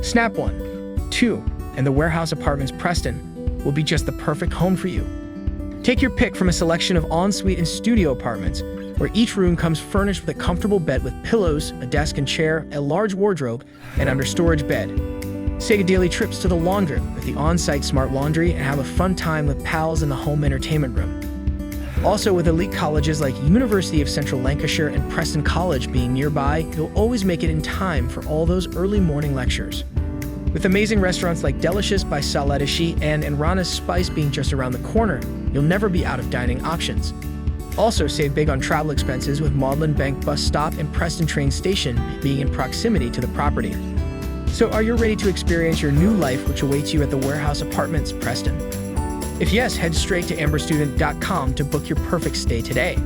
Snap one, two, and the Warehouse Apartments Preston will be just the perfect home for you. Take your pick from a selection of ensuite and studio apartments, where each room comes furnished with a comfortable bed with pillows, a desk and chair, a large wardrobe, and under-storage bed. Take daily trips to the laundry with the on-site smart laundry and have a fun time with pals in the home entertainment room. Also, with elite colleges like University of Central Lancashire and Preston College being nearby, you'll always make it in time for all those early morning lectures. With amazing restaurants like Delicious by Saladishi and Rana's Spice being just around the corner, you'll never be out of dining options. Also, save big on travel expenses with Magdalen Bank bus stop and Preston train station being in proximity to the property. So are you ready to experience your new life which awaits you at the Warehouse Apartments Preston? If yes, head straight to amberstudent.com to book your perfect stay today.